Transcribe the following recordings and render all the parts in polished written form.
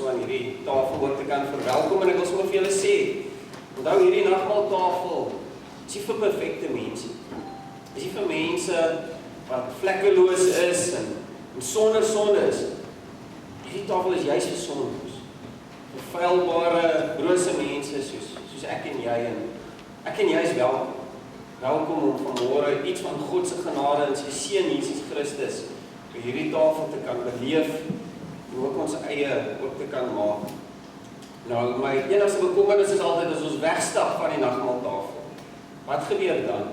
so aan hierdie tafel ook te kan verwelkom en ek wil sommer vir julle sê, onthou hierdie nagmaaltafel, is nie vir perfekte mense. Is nie vir mense wat vlekkeloos is en sonder sonde is. Hierdie tafel is juist vir sondes. Vervuilbare, brose mense soos ek en jy is welkom. Welkom om vanmôre iets van God se genade en sy seun Jesus Christus by hierdie tafel te kan beleef en ook ons eie ook te kan maak. Nou, my enigste bekommernis is altyd as ons wegstap van die nagmaaltafel. Wat gebeur dan?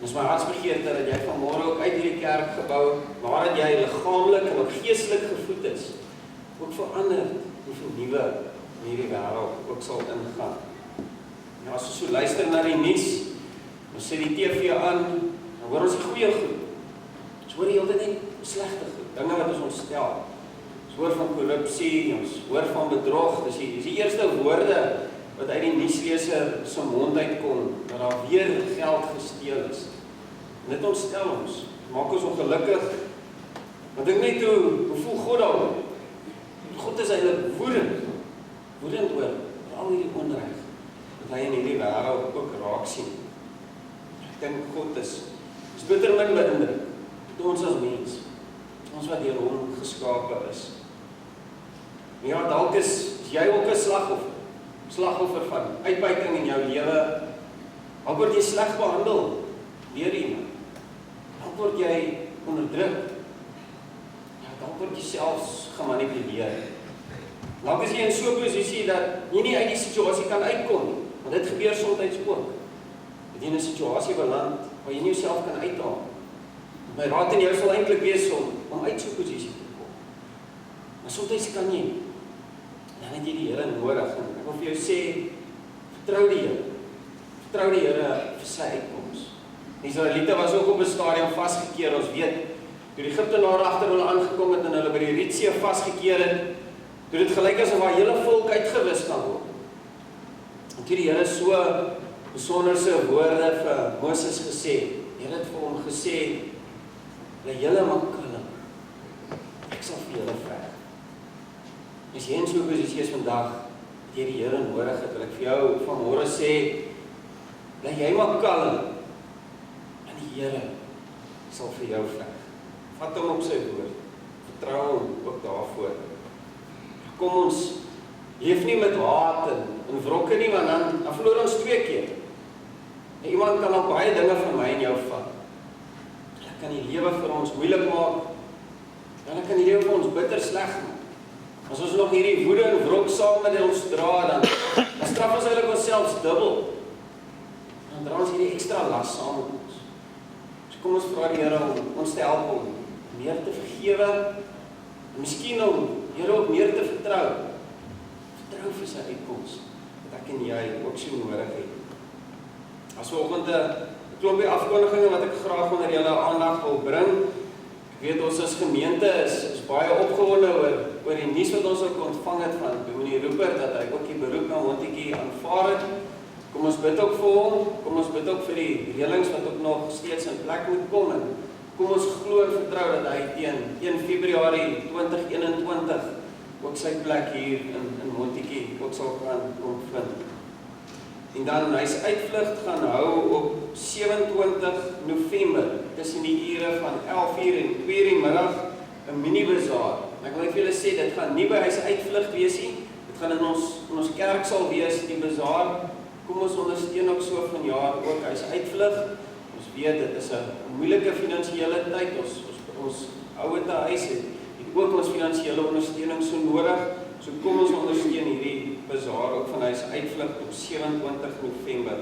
Dis my hartsbegeerte dat jy vanmôre ook uit hierdie kerkgebou, nadat jy liggaamlik en ook geestelik gevoed is, ook verander en vernuwe in hierdie wêreld ook sal ingaan. Ja, as ons so luister na die nuus, ons sit die TV aan, dan hoor ons die goeie goed. Ons hoor die hele tyd net slegte goed, dinge wat ons ontstel. Ons hoor van korrupsie, ons hoor van bedrog, dis die eerste woorde wat uit die nuusleser se mond uitkom, dat daar weer geld gesteel is. En dit ontstel ons, maak ons ongelukkig. Want dink net hoe voel God daaroor? God is eintlik woedend oor al hierdie onreg wat hy in hierdie wêreld ook raak sien. Ek dink God is bitter min beïndruk met ons as mens, ons wat deur hom geskape is. Ja, dalk is jy ook 'n slagoffer van uitbuiting in jou lewe. Dalk word jy sleg behandel deur iemand. Dalk word jy onderdruk. Ja, dalk word jy selfs gemanipuleer. Dalk is jy in so 'n posisie dat jy nie uit die situasie kan uitkom nie, want dit gebeur soms ook. Dat jy in 'n situasie beland waar jy nie jouself kan uithaal. My raad aan jou sal eintlik wees om uit so 'n posisie te kom. Maar soms kan jy nie. Dan het jy die Here nodig en ek wil vir jou sê, vertrou die Here. Vertrou die Here vir sy uitkoms. Die Israeliete was ook op 'n stadium vasgekeer, ons weet, toe die Egiptenare agter hulle aangekom het en hulle by die Rietsee vasgekeer het, toe dit gelyk asof haar hele volk uitgewis kan word. En toe die Here so besonderse woorde vir Moses gesê, die Here het vir hom gesê, "Laat julle maar kalm. Ek sal vir julle veg." As jy in so 'n posisie is vandag, dat jy die Here nodig het, wil ek vir jou vanmôre sê, laat jy maar kalm, en die Here sal vir jou veg. Vat hom op sy woord, vertrou hom ook daarvoor. Kom ons leef nie met haat en wrokke nie, want dan verloor ons 2 keer. En iemand kan al baie dinge van my en jou vat. Hulle kan die lewe vir ons moeilik maak, en hulle kan die lewe vir ons bitter sleg maak. As ons nog hierdie woede en wrok saam met ons dra, dan straf ons eintlik onsself dubbel. Dan dra ons hierdie ekstra las saam met ons. So kom ons vra die Here om ons te help om meer te vergewe, en miskien om Here ook meer te vertrou. Vertrou vir sy uitkoms, wat ek en jy ook so nodig het. As vanoggend 'n klompie afkondigings wat ek graag onder julle aandag wil bring. Ek weet ons as gemeente is baie opgewonde oor die nuus wat ons ook ontvang het van Dominee Rupert, dat hy ook die beroep na Montetjie aanvaar het. Kom ons bid ook vir hom, kom ons bid ook vir die reëlings wat ook nog steeds in plek moet kom, en kom ons glo en vertrou dat hy teen 1 Februarie 2021 ook sy plek hier in Montetjie ook sal kan vind. En dan hy se uitvlug gaan hou op 27 November tussen die ure van 11:00 en 2:00 die middag, 'n mini-bazaar. Ek wil vir julle sê, dit gaan nie by hy se uitvlug wees nie, dit gaan in ons kerk sal wees, die bazaar. Kom ons ondersteun ook so vanjaar ook hy se uitvlug. Ons weet dit is 'n moeilike finansiële tyd, ons ouete huis het ook ons finansiële ondersteuning so nodig. So kom ons ondersteun hierdie bazaar ook van hy se uitvlug op 27 November.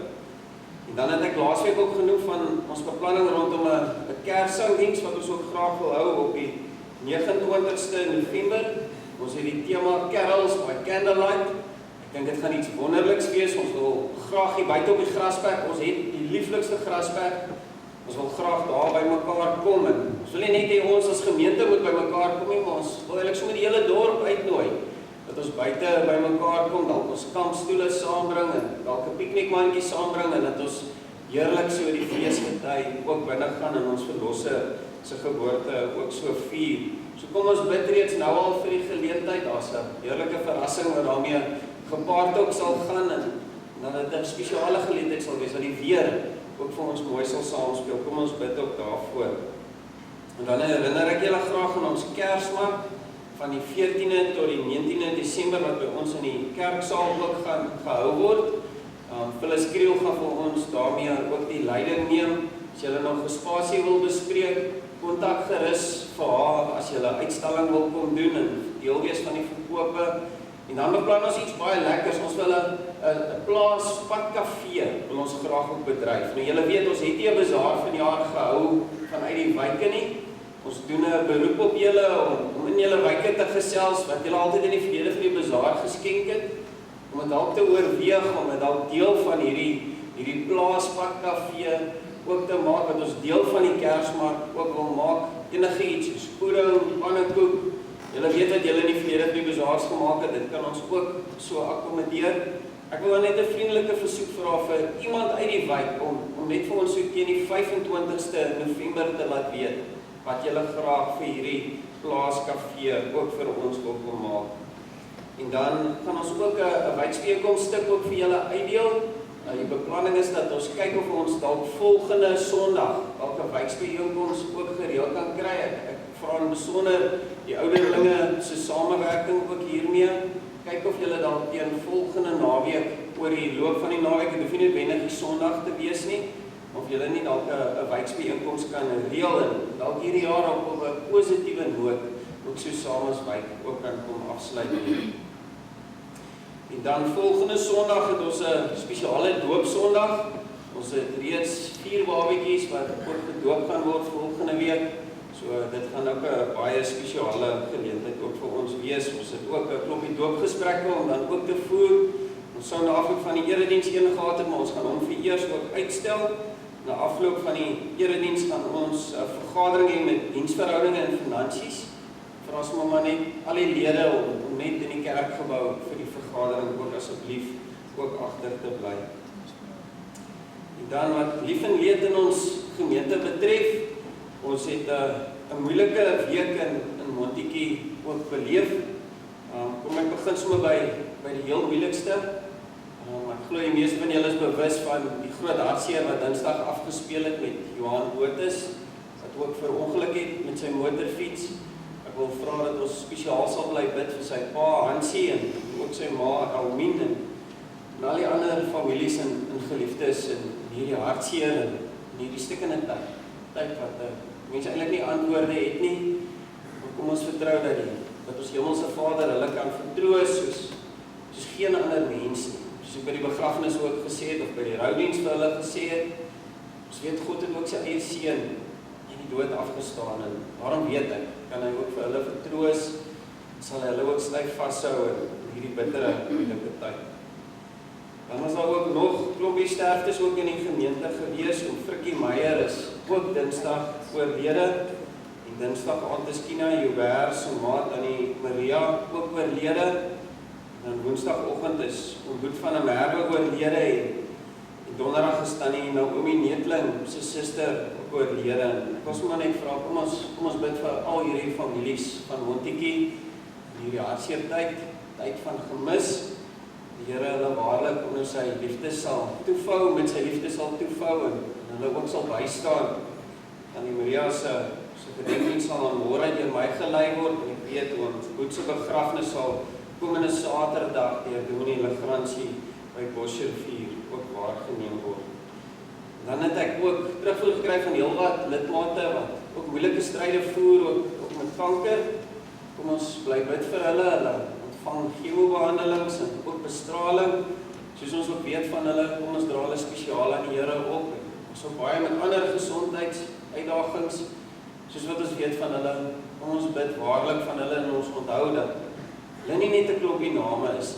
En dan het ek laasweek ook genoem van ons beplanning rondom 'n Kersdiens wat ons ook graag wil hou op die 29ste November. Ons het die tema Carols by Candlelight. Ek dink dit gaan iets wonderliks wees. Ons wil graag hier buite op die grasperk, ons het die lieflikste grasperk. Ons wil graag daar by mekaar kom, en ons wil nie net hê ons as gemeente moet by mekaar kom nie, maar ons wil eintlik sommer die hele dorp uitnooi. Dat ons buite by mekaar kom, dalk ons kampstoele saambring en dalk 'n piknikmandjie saambring, en dat ons heerlik so die feesgety ook binne gaan en ons verlosser se geboorte ook so vier. So kom ons bid reeds nou al vir die geleentheid, daar's 'n heerlike verrassing wat daarmee gepaard ook sal gaan en dat dit 'n spesiale geleentheid sal wees, dat die weer ook vir ons mooi sal saamspeel. Kom ons bid ook daarvoor. En dan herinner ek julle graag aan ons Kersmark van die 14de tot die 19de Desember wat by ons in die kerksaal ook gaan gehou word. Phyllis Kriel gaan vir ons daarmee ook die leiding neem. As julle nog spasie wil bespreek, kontak gerus vir haar as julle uitstalling wil kom doen en deel wees van die verkope. En dan beplan ons iets baie lekkers. Ons wil 'n plaas padkafee wil ons graag ook bedryf. Nou julle weet ons het nie 'n bazaar vanjaar gehou vanuit die wyke nie. Ons doen 'n beroep op julle om in julle wyke te gesels wat julle altyd in die verlede vir die bazaar geskenk het. Om dit dalk te oorweeg om dit dalk deel van hierdie plaas padkafee ook te maak wat ons deel van die Kersmark ook wil maak. Enige iets soos pudding, pannekoek. Julle weet wat julle in die verlede vir die bazaars gemaak het, dit kan ons ook so akkommodeer. Ek wil net 'n vriendelike versoek vra vir iemand uit die wijk om net vir ons so teen die 25ste November te laat weet wat julle graag vir hierdie plaaskafee ook vir ons wil kom maak. En dan gaan ons ook 'n wijksbijeenkomststuk ook vir julle uitdeel. Die beplanning is dat ons kyk of ons dalk volgende Sondag elke wijksbijeenkomst ook gereeld kan kry. Ek vra in besonder die ouderlinge se samewerking ook hiermee. Kyk of julle dalk teen volgende naweek oor die loop van die naweek, dit hoef nie noodwendig die Sondag te wees nie, of julle nie dalk 'n wijksbijeenkomst kan reël en dalk hierdie jaar op 'n positiewe noot ook so saam as wijk ook kan kom afsluit. En dan volgende Sondag het ons 'n spesiale doopsondag. Ons het reeds 4 babatjies wat ook gedoop gaan word volgende week. So dit gaan ook 'n baie spesiale geleentheid ook vir ons wees. Ons het ook 'n klompie doopgesprekke om dan ook te voer. Ons sou na afloop van die erediens een gehad het, maar ons gaan hom vir eers ook uitstel. Na afloop van die erediens gaan ons 'n vergadering hê met diensverhoudinge en finansies. Vir ons maar net al die lede om net in die kerkgebou vir die vergadering ook asseblief ook agter te bly. En dan wat lief en leed in ons gemeente betref, ons het 'n moeilike week in Montetjie ook beleef. Kom ek begin sommer by die heel moeilikste. Ek glo die meeste van julle is bewus van die groot hartseer wat Dinsdag afgespeel het met Johan Otis, wat ook verongeluk het met sy motorfiets. Ek wil vra dat ons spesiaal sal bly bid vir sy pa Hansie en ook sy ma Almien en al die ander families en geliefdes in hierdie hartseer en hierdie stikkende tyd wat mense eintlik nie antwoorde het nie. Maar kom ons vertrou dat ons Hemelse Vader hulle kan vertroos soos geen ander mens nie. Soos ek by die begrafnis ook gesê het of by die roudiens vir hulle gesê het, ons weet God het ook sy eie seun in die dood afgestaan en daarom weet ek, kan hy ook vir hulle vertroos, sal hy hulle ook styf vashou in hierdie bittere moeilike tyd. Dan is daar ook nog klompie sterftes ook in die gemeente gewees. Frikkie Meyer is ook Dinsdag oorlede en Dinsdag aand is Kina Joubert se maat aan die Maria ook oorlede. En Woensdagoggend is Boet van der Merwe oorlede en Donderdag is Tannie Naomi Neetling se suster ook oorlede. Ek was maar net vra, kom ons bid vir al hierdie families van Montetjie, hierdie hartseer tyd van gemis. Die Here hulle waarlik onder sy liefde sal toevou, met sy liefde sal toevou en hulle ook sal bystaan. Tannie Maria se gedenkdiens sal aan môre deur my gelei word en ek weet ons Boet se begrafnis sal komende Saterdag deur Dominee Legrandsie by Bosrivier ook waargeneem word. Dan het ek ook terugvoer gekry van heelwat lidmate wat ook moeilike stryde voer ook met kanker. Kom ons bly bid vir hulle ontvang chemobehandelings en ook bestraling. Soos ons ook weet van hulle, kom ons dra hulle spesiaal aan die Here op. Ons ook baie met ander gesondheidsuitdagings, soos wat ons weet van hulle, kom ons bid waarlik van hulle en ons onthou dat hulle nie net 'n klompie name is,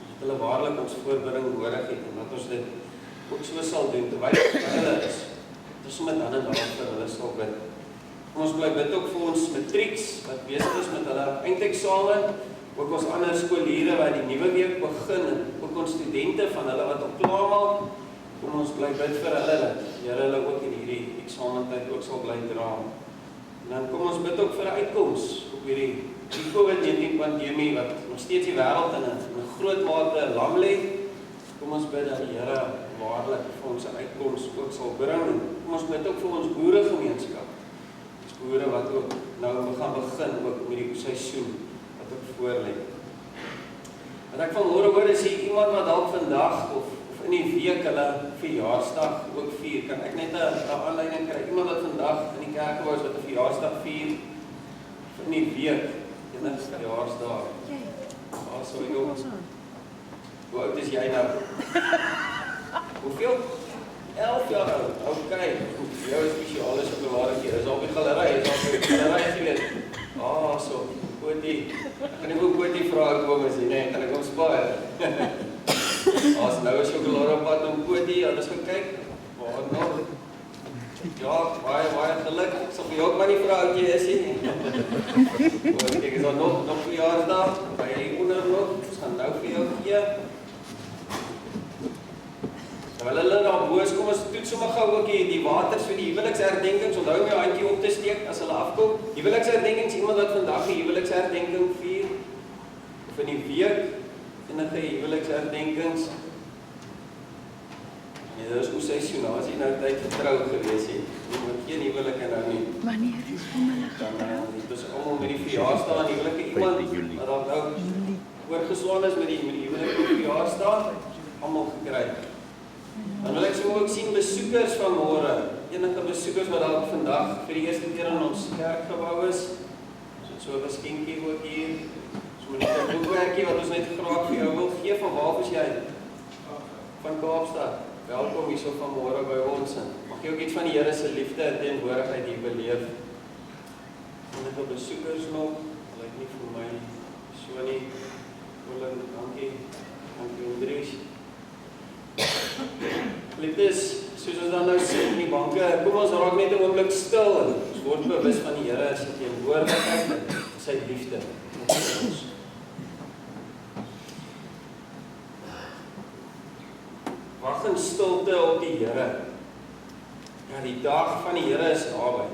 dat hulle waarlik ons voorbidding nodig het en dat ons dit ook so sal doen, terwyl ons by hulle is, dat ons met dan en dan vir hulle sal bid. Kom ons bly bid ook vir ons matrieks, wat besig is met hulle eindeksamen, ook ons ander skooliere wat die nuwe week begin, en ook ons studente van hulle wat op klaar maak, kom ons bly bid vir hulle, dat Here hulle ook in hierdie eksamentyd ook sal bly dra. En dan kom ons bid ook vir 'n uitkoms op hierdie COVID-19 pandemie wat nog steeds die wêreld in 'n groot mate lam lê. Kom ons bid dat die Here waarlik vir ons 'n uitkoms ook sal bring. Kom ons bid ook vir ons boeregemeenskap. Ons boere wat ook nou gaan begin ook met die seisoen wat ook voor lê. Wat ek vanmôre hoor is hier iemand wat dalk vandag of in die week hulle verjaarsdag ook vier. Kan ek net 'n aanleiding kry? Iemand wat vandag in die kerk was wat 'n verjaarsdag vier in die week. Enige verjaarsdag. Sorry jongens. Hoe oud is jy nou? Hoeveel? 11 jaar oud. Okay. Jou is spesiale sjokolade. Is op die galery. Is op die galery gewees. So. Kotie. Ek kan nie ook Kotie vra kom as jy nee, kan ek hom spaar. As nou 'n sjokolade op pad om Kotie, ons gaan kyk. Waar nog? Ja, baie geluk. Ek sal vir jou ook maar nie vra hoe jy is nie. Ek is nog verjaarsdag. By jy onder nog. Ons gaan nou vir jou gee. Terwyl hulle daar bo is, kom ons toets sommer gou ook die waters vir die huweliksherdenkings. Onthou om jou handjie op te steek as hulle afkom. Huweliksherdenkings, iemand wat vandag die huweliksherdenking vier, of in die week, enige huweliksherdenkings. Nee, dit is hoe seisoenaal, as jy nou tyd getrou gewees het. Jy moet geen huwelike nou nie. Wanneer is huwelik? Dit is allemaal met die verjaarsdag en huwelike iemand, wat dan nou oorgeslaan is met die huwelike verjaarsdag, allemaal gekry. Dan wil ek so ook sien besoekers vanmôre, enige besoekers wat dalk vandag vir die eerste keer in ons kerkgebou is. So 'n geskenkie ook hier. So 'n boekwerkie wat ons net graag vir jou wil gee. Van waar is jy? Van Kaapstad. Welkom hierso vanmôre by ons. Mag jy ook iets van die Here se liefde en teenwoordigheid hier beleef. Enige besoekers nog? Lyk nie vir my so nie. Willem, dankie. Dankie Andries. Liefdes, soos ons dan nou sien in die banke, kom ons raak net 'n oomblik stil en ons word bewus van die Here se teenwoordigheid en sy liefde met ons. Wag in stilte op die Here. Ja, die dag van die Here is naby.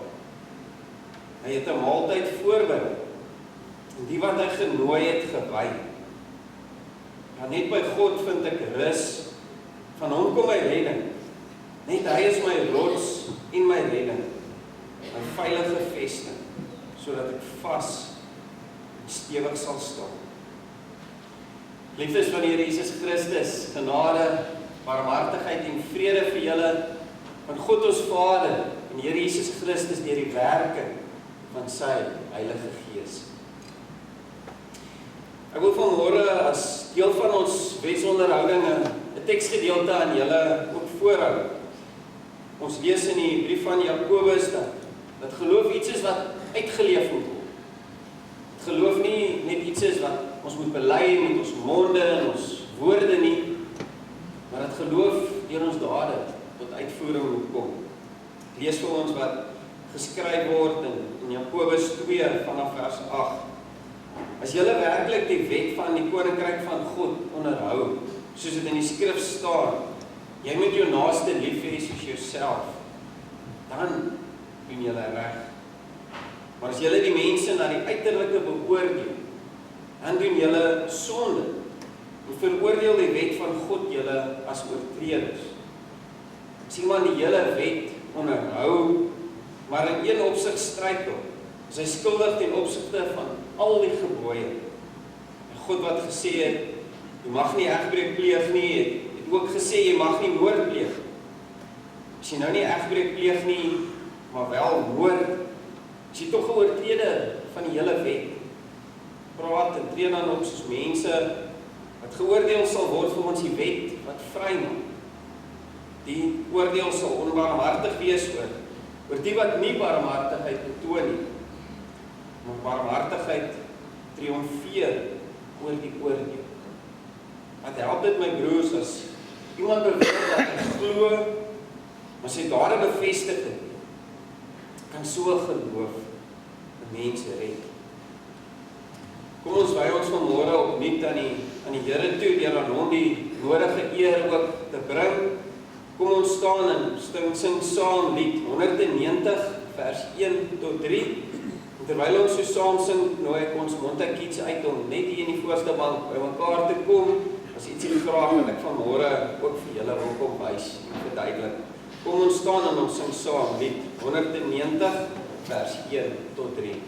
Hy het 'n maaltyd voorberei. En die wat hy genooi het, gewy. Ja, net by God vind ek rus. Van hom kom my redding. Net hy is my rots en my redding. 'n veilige vesting, sodat ek vas en stewig sal staan. Liefdes van die Here Jesus Christus, genade, barmhartigheid en vrede vir julle van God ons Vader en Here Jesus Christus deur die werking van sy Heilige Gees. Ek wil vanmôre as deel van ons wetsonderhoudinge 'n teksgedeelte aan julle ook voorhou. Ons lees in die brief van Jakobus dat geloof iets is wat uitgeleef moet word. Geloof nie net iets is wat ons moet bely met ons monde en ons woorde nie, maar dat geloof deur ons dade tot uitvoering moet kom. Ek lees vir ons wat geskryf word in Jakobus 2 vanaf vers 8. As julle werklik die wet van die koninkryk van God onderhou, soos dit in die skrif staan, jy moet jou naaste lief hê soos jouself, dan doen julle reg. Maar as julle die mense na die uiterlike beoordeel, dan doen julle sonde en veroordeel die wet van God julle as oortreders. As iemand die hele wet onderhou, maar in een opsig struikel, is hy skuldig ten opsigte van al die gebooie. En God wat gesê het, jy mag nie egbreek pleeg nie, het ook gesê, jy mag nie moord pleeg. As jy nou nie egbreek pleeg nie, maar wel moord, is jy toch geoortrede van die hele wet. Praat en tree dan op soos mense, wat geoordeel sal word vir ons die wet, wat vry maak. Die oordeel sal onbarmhartig wees oor die wat nie barmhartigheid betoon nie, maar barmhartigheid triomfeer oor die oordeel. Wat help dit my broers as iemand beweer dat hy glo, maar sy dade bevestig het, kan so geloof 'n mens red. Kom ons wy ons vanmôre opnuut aan die Here toe, deur aan hom die nodige eer ook te bring. Kom ons staan en sing saam lied 190 vers 1 tot 3. En terwyl ons so saam sing, nooi ek ons Montakiets uit om net hier in die voorste bank by mekaar te kom. As ietsie graag wat ek vanmôre ook vir julle wil kom wys en verduidelik. Kom ons staan en ons sing saam lied 190 vers 1 tot 3.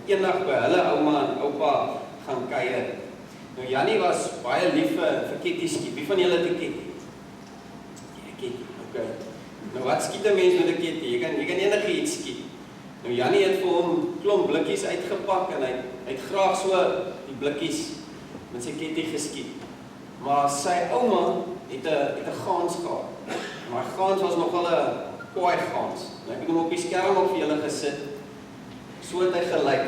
Eendag by hulle ouma en oupa gaan kuier. Nou Jannie was baie lief vir Kitty skiet. Wie van julle het 'n Kitty? Ja, Kitty. Okay. Nou wat skiet 'n mens met 'n Kitty? Jy kan enigiets skiet. Nou Jannie het vir hom klomp blikkies uitgepak en hy het graag so die blikkies met sy Kitty geskiet. Maar sy ouma het 'n gans gehad. Maar gans was nogal 'n kwaai gans. Nou ek het hom op die skerm op vir julle gesit. So het hy gelyk.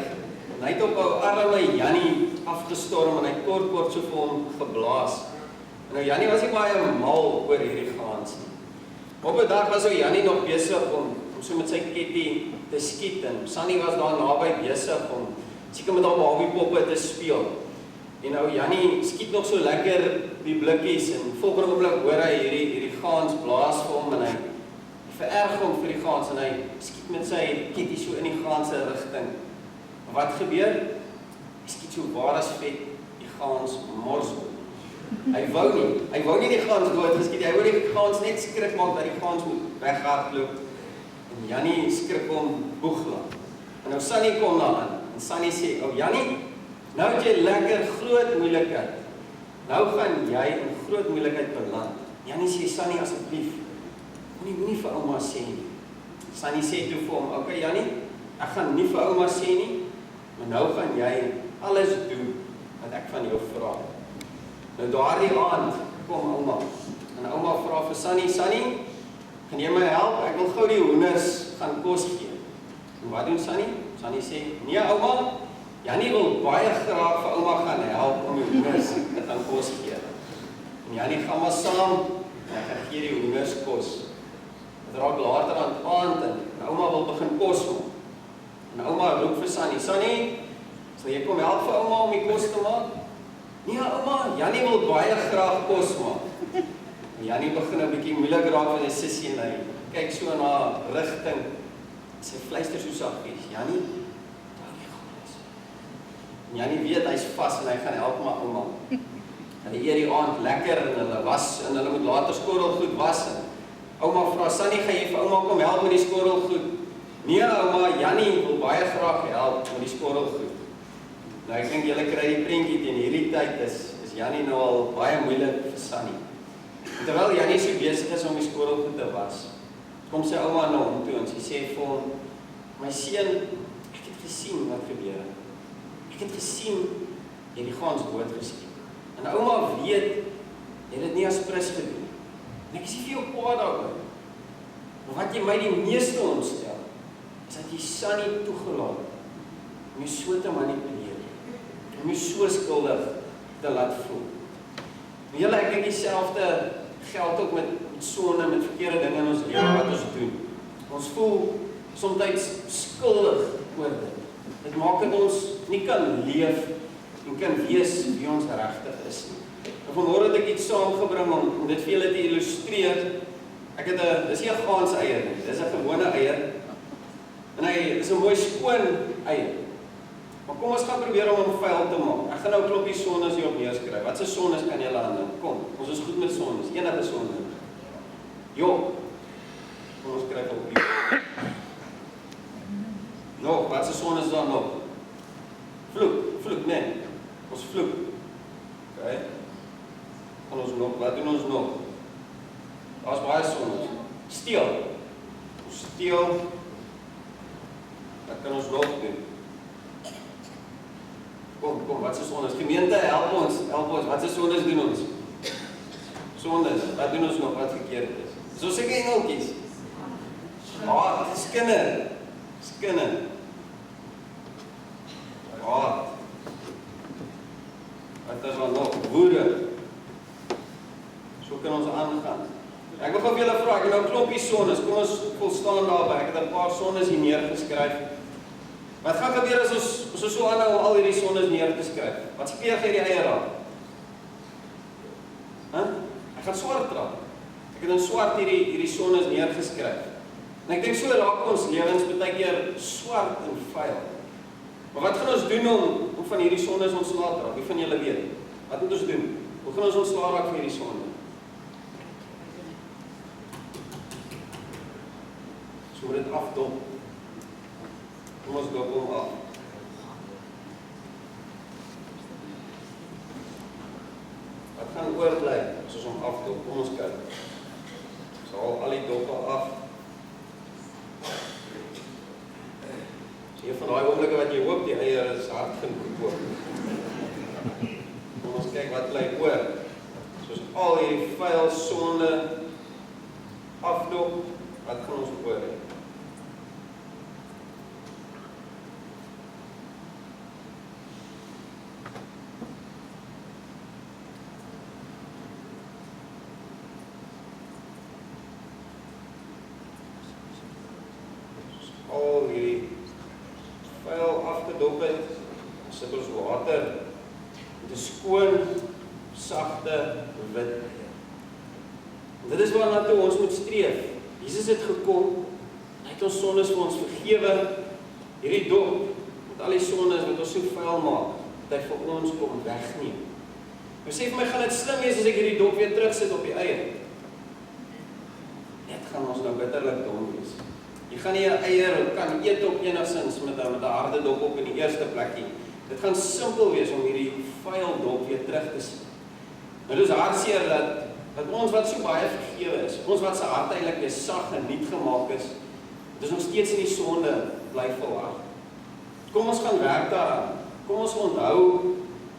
En hy het op ou arme Jannie afgestorm en hy kort so vir hom geblaas. En nou Jannie was nie baie mal oor hierdie gans nie. Op 'n dag was ou Jannie nog besig om so met sy Kitty te skiet en Sunny was daar naby besig om seker met haar Barbie-poppe te speel. En ou Jannie skiet nog so lekker die blikkies en volgende oomblik hoor hy hierdie gans blaas vir hom en hy vererg hom vir die gans en hy skiet met sy Kitty so in die gans se rigting. Wat gebeur? Hy skiet so waar as vet die gans mors. Hy wou nie die gans doodgeskiet, hy wou die gans net skrik maak dat die gans moet weghardloop. En Jannie skrik hom boeglaat. En nou Sunny kom daar aan, en Sunny sê, "O Jannie, nou het jy lekker groot moeilikheid. Nou gaan jy in groot moeilikheid beland." Jannie sê, "Sunny, asseblief, moenie vir ouma sê nie." Sunny sê toe vir hom, "Oké Jannie, ek gaan nie vir ouma sê nie, maar nou gaan jy alles doen wat ek van jou vra." Nou daardie aand kom ouma, en ouma vra vir Sunny, "Sunny, kan jy my help? Ek wil gou die hoenders gaan kos gee." En wat doen Sunny? Sunny sê, "Nee ouma, Jannie wil baie graag vir ouma gaan help om die hoenders te gaan kos gee." En Jannie gaan maar saam, en ek gaan gee die hoenders kos. Het raak later aan het aand en ouma wil begin kos maak. En ouma roep vir Sunny, "Sunny, sal jy kom help vir ouma om die kos te maak?" "Nee ouma, Jannie wil baie graag kos maak." En Jannie begin 'n bietjie moeilik raak vir sy sussie en hy kyk so na haar rigting. Sy fluister so saggies, "Jannie, daar die gans." En Jannie weet hy's vas en hy gaan help maar ouma. Hulle eet die aand lekker en hulle was en hulle moet later skorrelgoed was. Ouma vra, "Sunny, gaan jy vir ouma kom help met die skorrelgoed?" "Nee ouma, Jannie wil baie graag help met die skorrelgoed." Nou ek dink julle kry die prentjie teen hierdie tyd is Jannie nou al baie moeilik vir Sunny. En terwyl Jannie so besig is om die skorrelgoed te was, kom sy ouma na hom toe en sy sê vir hom, "My seun, ek het gesien wat gebeur het. Ek het gesien jy die gans doodgeskiet. En ouma weet jy het dit nie as prins gedoen. En ek is nie vir jou kwaad daaroor. Maar wat jy my die meeste ontstel, is dat jy Sunny toegelaat het om jou so te manipuleer, om jou so skuldig te laat voel. Maar julle, ek dink dieselfde geld ook met sonde, met verkeerde dinge in ons lewe wat ons doen. Ons voel soms skuldig oor dit. Dit maak dat ons nie kan leef en kan wees wie ons regtig is nie. En vanmôre het ek iets saamgebring om dit vir julle te illustreer. Ek het dis nie 'n gans eier nie, dis 'n gewone eier. En hy is 'n mooi skoon eier. Maar kom ons gaan probeer om hom vuil te maak. Ek gaan nou 'n klompie sondes hier op neerskryf. Wat se sondes kan julle aanhou? Kom, ons is goed met sondes, enige sonde. Jo. Kom ons skryf op hier. Nog, wat se sondes is daar nog? Vloek, nee. Ons vloek. Okay. Kan ons nog, wat doen ons nog? Daar's baie sondes. Steel. Ons steel. Wat kan ons nog doen? Kom, wat se sondes? Gemeente, help ons, wat se sondes doen ons? Sondes, wat doen ons nog wat verkeerd is? Dis ons seker engeltjies. Dit is skinder. Wat is dan nog? Woede. So kan ons aangaan. Ek wil gou vir julle vra, ek het nou 'n klompie sondes, kom ons volstaan daarby. Ek het 'n paar sondes hier neergeskryf. Wat gaan gebeur as ons so aanhou om al hierdie sondes neer te skryf? Wat speeg jy die eier aan? Ek gaan swart raak. Ek het in swart hierdie sondes neergeskryf. En ek dink so raak ons lewens baie keer swart en vuil. Maar wat gaan ons doen om van hierdie sondes ontslae te raak? Wie van julle weet? Wat moet ons doen? Hoe gaan ons ontslae raak van hierdie sonde? So moet dit afdop. Kom ons dop hom af. Wat gaan oorbly as ons hom afdop? Kom ons kyk. Ons haal al die doppe af. Een van daai oomblikke wat jy hoop die eier is hard genoeg. Kom ons kyk wat bly oor. Soos al hierdie vuil sonde afdop, wat gaan ons oor hê? Al hierdie vuil afgedop het, sit ons water met 'n skoon, sagte, wit eier. Dit is waarna toe ons moet streef. Jesus het gekom, hy het ons sondes vir ons vergewe. Hierdie dop, met al die sondes wat ons so vuil maak, dat hy vir ons kom wegneem. Nou sê vir my, gaan dit slim wees as ek hierdie dop weer terugsit op die eier? Dit gaan ons nou bitterlik dom wees. Jy gaan nie 'n eier kan eet op enigstens met 'n harde dop op in die eerste plekkie. Dit gaan simpel wees om hierdie vuil dop weer terug te sit. Nou dis hartseer dat ons wat so baie vergewe is, ons wat se hart eintlik weer sag en nuut gemaak is, dis nog steeds in die sonde bly volhard. Kom ons gaan werk daaraan. Kom ons onthou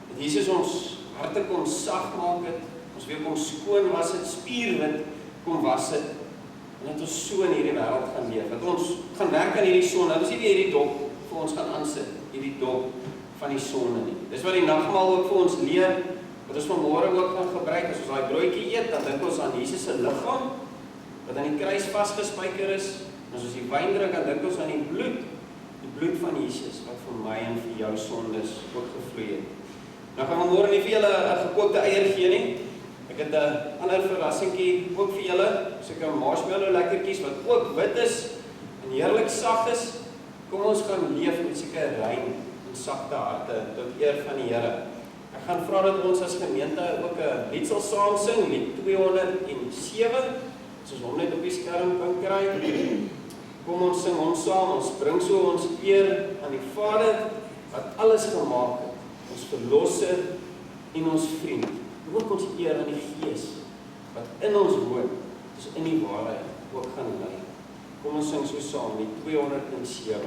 dat Jesus ons harte kom sag maak het, ons weer kom skoon was het, spierwit kom was het, en dat ons so in hierdie wêreld gaan leef, dat ons gaan werk aan hierdie sonde, dat ons nie weer hierdie dop vir ons gaan aansit, hierdie dop van die sonde nie. Dis wat die nagmaal ook vir ons leer, wat ons vanmôre ook gaan gebruik, as ons daai broodjie eet, dan dink ons aan Jesus se liggaam, wat aan die kruis vasgespijker is, en as ons die wyn drink, dan dink ons aan die bloed van Jesus, wat vir my en vir jou sondes ook gevloei het. Nou gaan we môre nie vir julle 'n gekookte eier gee nie. Ek het 'n ander verrassingkie ook vir julle, soos 'n marshmallow lekkertjies wat ook wit is en heerlik sag is. Kom ons gaan leef met seker rein en sagte harte tot eer van die Here. Ek gaan vra dat ons as gemeente ook 'n lied sal saam sing, lied 207, as ons hom net op die skerm kan kry. Kom ons sing hom saam, ons bring so ons eer aan die Vader wat alles gemaak het, ons verlosser en ons vriend. Ook ons eer aan die Gees wat in ons woon, dus in die waarheid ook gaan lei. Kom ons sing so saam, die 207.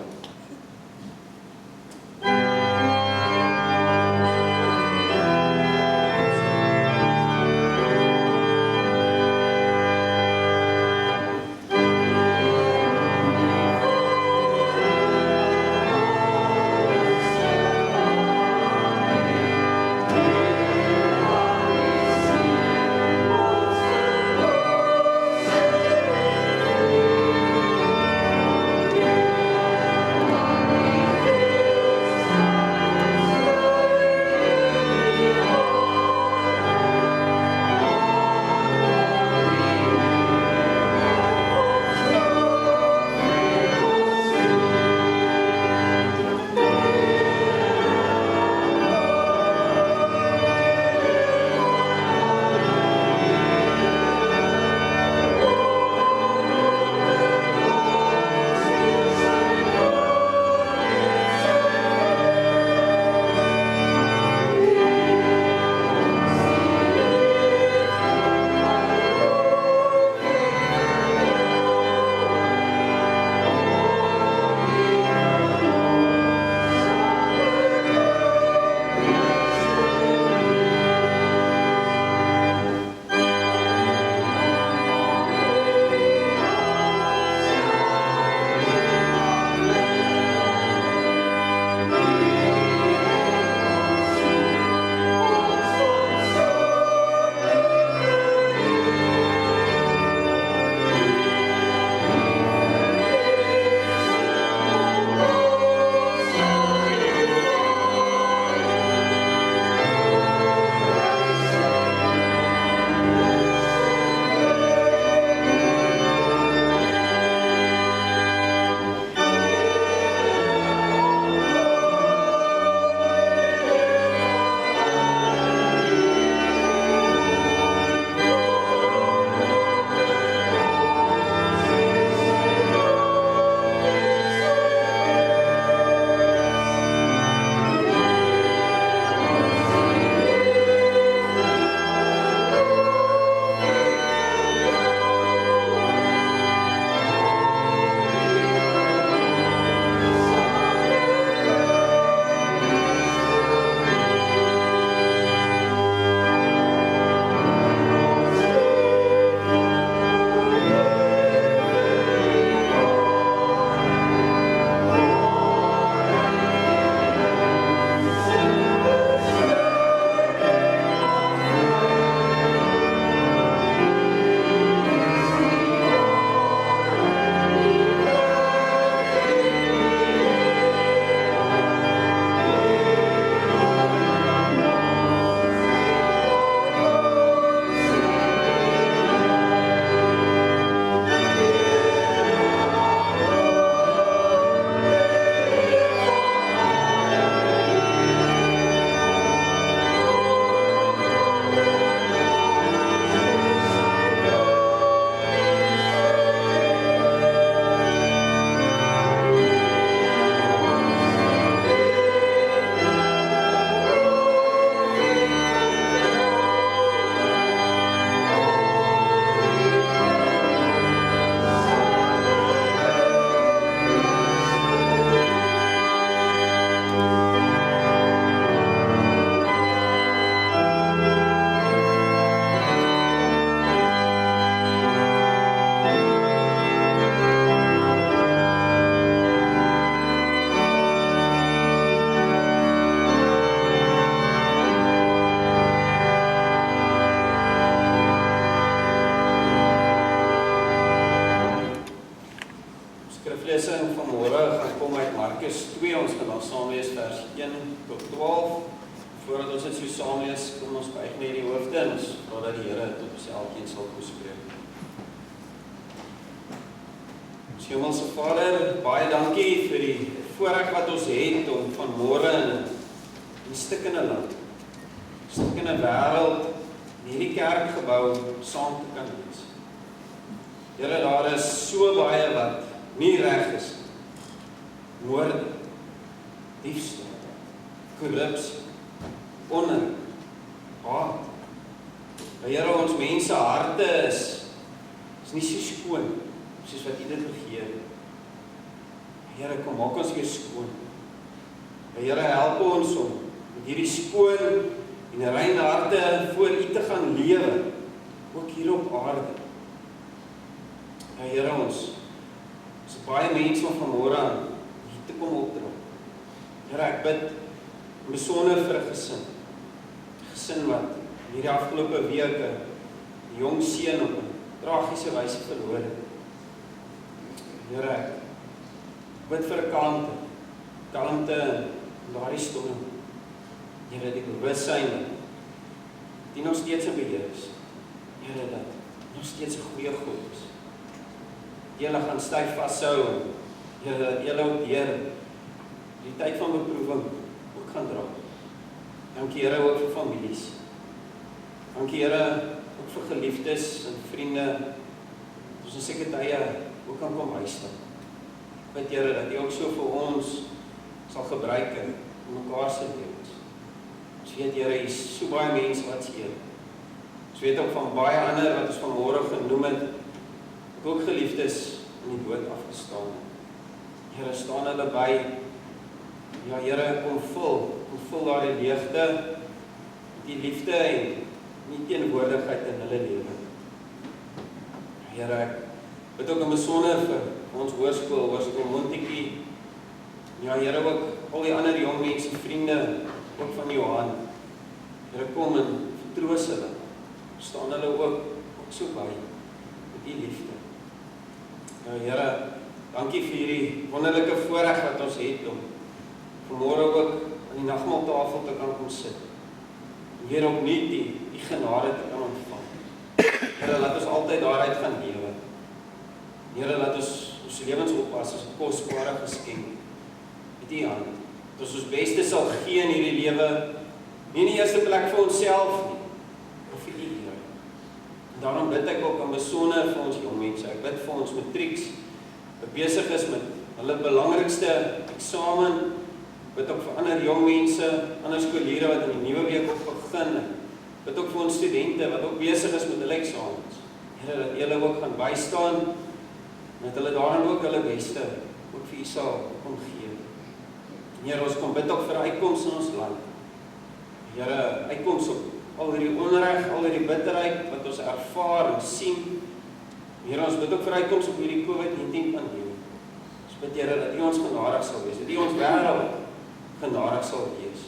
1 tot 12. Voordat ons dit so saam lees, kom ons buig net die hoofde en ons vra dat die Here tot ons elkeen sal toespreek. Ons Hemelse Vader, baie dankie vir die voorreg wat ons het om vanmôre in 'n stikkende land, 'n stikkende wêreld, in hierdie kerkgebou saam te kan wees. Here, daar is so baie wat nie reg is nie. Moorde, diefstal, korrupsie, onreg, haat. Here, ons mense harte is nie so skoon soos wat U dit begeer. Here, kom maak ons weer skoon. Here, help ons om met hierdie skoon en rein harte voor U te gaan lewe, ook hier op aarde. Here, ons is baie mense om vanmôre aan hier te kom opdra. Here, ek bid besonder vir 'n gesin wat in hierdie afgelope weke 'n jong seun op 'n tragiese wyse verloor het. Here, ek bid vir 'n kalmte in daardie storm. Here, die bewussyn dat U nog steeds in beheer is. Here, dat nog steeds 'n goeie God is. Julle gaan styf vashou en julle ook deur die tyd van beproewing ook gaan dra. Dankie Here ook vir families. Dankie Here ook vir geliefdes en vriende. Ons in sekere tye ook kan kom bystaan. Bid Here dat U ook so vir ons sal gebruik in mekaar se lewens. Ons weet Here, hier is so baie mense wat seer. Ons weet ook van baie ander wat ons vanmôre genoem het, ook geliefdes in die dood afgestaan. Here, staan hulle by. Ja Here, kom vul daardie leegte met die liefde en die teenwoordigheid in hulle lewe. Here, ek bid ook in besonder vir ons hoërskool Montetjie. Ja Here, ook al die ander jong mense, vriende, ook van Johan. Here, kom en vertroos hulle. Staan hulle ook so by met die liefde. Ja Here, dankie vir hierdie wonderlike voorreg wat ons het om vanmôre ook aan die nagmaaltafel te kan kom sit. En Here, opnuut die genade te kan ontvang. Here, laat ons altyd daaruit gaan lewe. Here, laat ons lewens oppas as 'n kosbare geskenk met U hand. Dat ons beste sal gee in hierdie lewe, nie in die eerste plek vir onsself nie, maar vir U, Here. En daarom bid ek ook in besonder vir ons jong mense. Ek bid vir ons matrieks wat besig is met hulle belangrikste eksamen. Bid ook vir ander jong mense, ander skoliere wat in die nuwe week op begin. Bid ook vir ons studente wat ook besig is met hulle eksamens. Here, dat julle ook gaan bystaan en dat hulle daarin ook hulle beste ook vir U sal kom gee. Here, ons kom bid ook vir uitkoms in ons land. Here, uitkoms op al hierdie onreg, al hierdie bitterheid wat ons ervaar en sien. Here, ons bid ook vir uitkoms op hierdie COVID-19 pandemie. Ons bid Here dat U ons genadig sal wees, dat U ons wêreld genadig sal wees,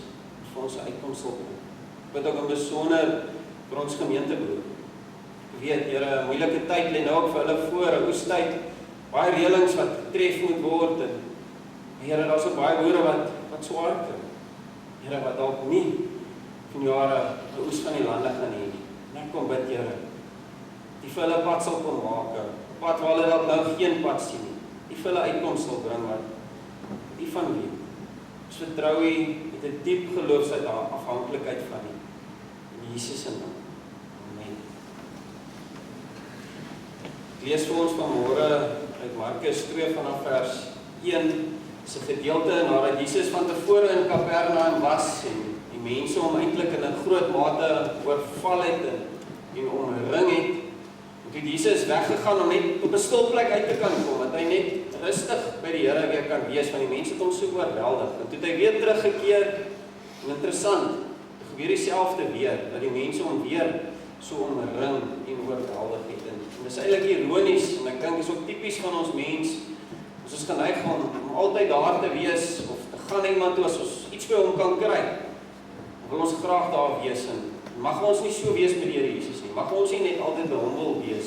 vir ons uitkoms sal bring. Ek bid ook in besonder vir ons gemeentebroer. Ek weet Here, 'n moeilike tyd lê nou ook vir hulle voor, 'n oestyd, baie reëlings wat getref moet word en Here, daar's ook baie boere wat swaar kry. Here, wat dalk nie van jare 'n oes van die lande gaan hê nie. En ek kom bid Here, die vir hulle pad sal kom maak, 'n pad waar hulle dalk nou geen pad sien nie. Die vir hulle uitkoms sal bring wat die van wie. Ons vertrou U met 'n diep geloofsafhanklikheid van U. In Jesus se naam. Amen. Ek lees vir ons vanmôre uit Markus 2 vanaf vers 1. Dis 'n gedeelte nadat Jesus van tevore in Kapernaum was en die mense hom eintlik in 'n groot mate oorval het en omring het. En toe Jesus weggegaan om net op 'n stil plek uit te kan kom, dat hy net rustig by die Here weer kan wees, want die mense het hom so oorweldig. En toe het hy weer teruggekeer. En interessant, dit gebeur dieselfde weer, dat die mense hom weer so omring en oorweldig het. En dis eintlik ironies en ek dink dis ook tipies van ons mens. Ons is geneig om altyd daar te wees of te gaan na iemand toe as ons iets by hom kan kry. Dan wil ons graag daar wees en mag ons nie so wees met die Here Jesus nie. Mag ons nie net altyd by hom wil wees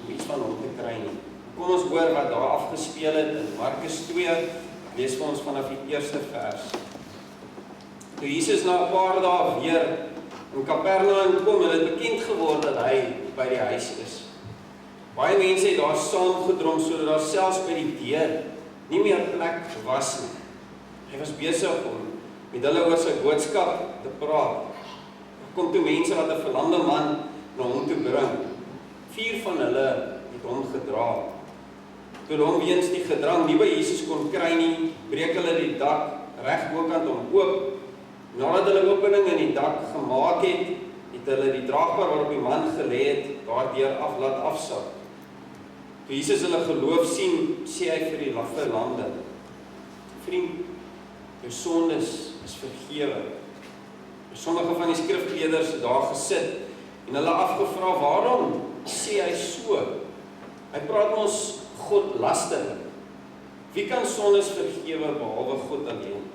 om iets van hom te kry nie. Kom ons hoor wat daar afgespeel het in Markus 2. Lees vir ons vanaf die eerste vers Toe Jesus na 'n paar dae weer in Kapernaum kom, het dit bekend geword dat hy by die huis is. Baie mense het daar saamgedrom sodat daar selfs by die deur nie meer plek was nie. Hy was besig om met hulle oor sy boodskap te praat. Er kom toe mense wat 'n verlamde man na hom toe bring. 4 van hulle het hom gedra. Toe hom weens die gedrang nie by Jesus kon kry nie, breek hulle die dak reg bokant hom oop. Nadat hulle opening in die dak gemaak het, het hulle die draagbaar waarop die man gelê het, daardeur laat afsak. Toe Jesus hulle geloof sien, sê hy vir die verlamde: "Vriend, jou sondes is vergewe." Sommige van die skrifgeleerders het daar gesit en hulle afgevra, waarom sê hy so? Hy praat ons God lasterlik. Wie kan sondes vergewe behalwe God alleen?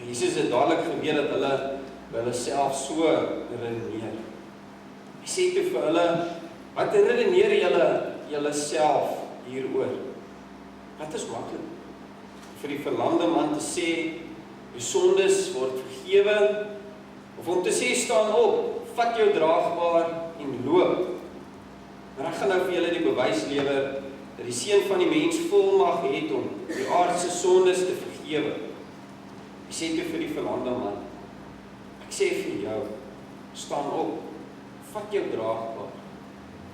En Jesus het dadelik geweet dat hulle self so redeneer. Hy sê toe vir hulle: "Wat redeneer julle self hieroor?" Wat is maklik? Vir die verlamde man te sê, jou sondes word vergewe, of om te sê, staan op, vat jou draagbaar en loop. Maar ek gaan nou vir julle die bewys lewer dat die Seun van die Mens volmag het om die aardse sondes te vergewe. Hy sê toe vir die verlamde man: "Ek sê vir jou, staan op, vat jou draagbaar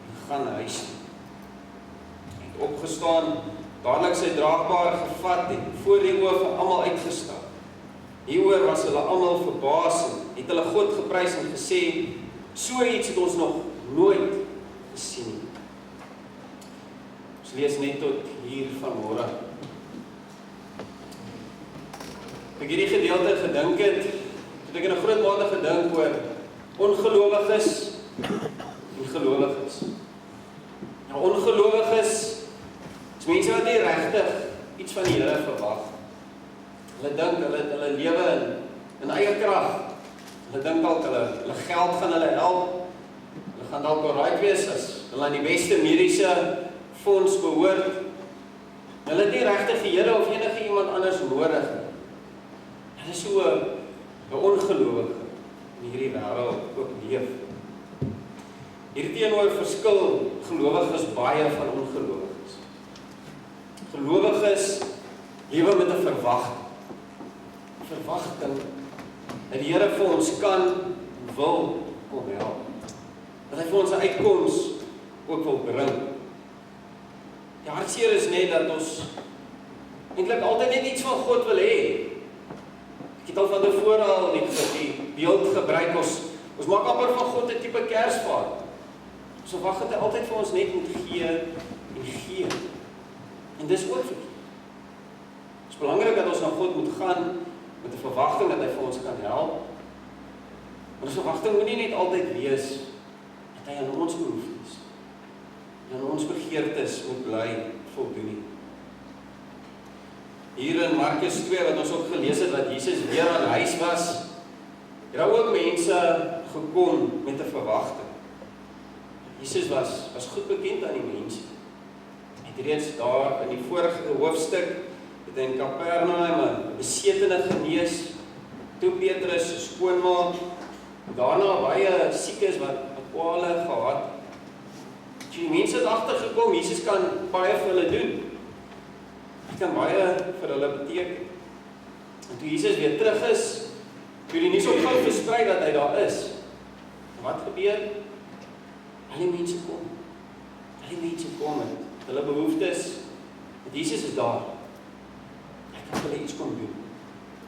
en gaan huis toe." Hy het opgestaan, dadelik sy draagbaar gevat en voor die oë van almal uitgestap. Hieroor was hulle almal verbaas en het hulle God geprys en gesê: "So iets het ons nog nooit gesien nie." Ons lees net tot hier vanmôre. Toe ek hierdie gedeelte gedink het, het ek in 'n groot mate gedink oor ongelowiges en gelowiges. Nou, ongelowiges is mense wat nie regtig iets van die Here verwag. Hulle dink hulle lewe in eie krag. Hulle dink dalk hulle geld gaan hulle help. Hulle gaan dalk alright wees as hulle aan die beste mediese fonds behoort. Hulle het nie regtig die Here of enige iemand anders nodig nie. Hulle is so 'n ongelowige in hierdie wêreld ook leef. Hierteenoor verskil gelowiges baie van ongelowiges. Gelowiges lewe met 'n verwagting. Verwagting dat die Here vir ons kan en wil kom help. Dat hy vir ons 'n uitkoms ook wil bring. Die hartseer is net dat ons eintlik altyd net iets van God wil hê. Ek het al van tevore al die beeld gebruik, ons maak amper van God 'n tipe Kersvader. Ons verwag dat hy altyd vir ons net moet gee en gee. En dis ook verkeerd. Het is belangrik dat ons na God moet gaan met 'n verwagting dat hy vir ons kan help. Maar ons verwagting moet nie net altyd wees dat hy aan ons behoeftes en aan ons begeertes moet bly voldoen nie. Hier in Markus 2 wat ons ook gelees het wat Jesus weer aan huis was, het daar ook mense gekom met 'n verwagting. Jesus was goed bekend aan die mense. Hy het reeds daar in die vorige hoofstuk het hy in Kapernaum 'n besetene genees, toe Petrus skoonmaak, daarna baie siekes wat kwale gehad. Die mense het agtergekom, Jesus kan baie vir hulle doen. Hy kan baie vir hulle beteken. En toe Jesus weer terug is, toe die nuus op gou versprei dat hy daar is, wat gebeur? Al die mense kom. Al die mense kom met hulle behoeftes. En Jesus is daar. Hy kan vir hulle iets kom doen.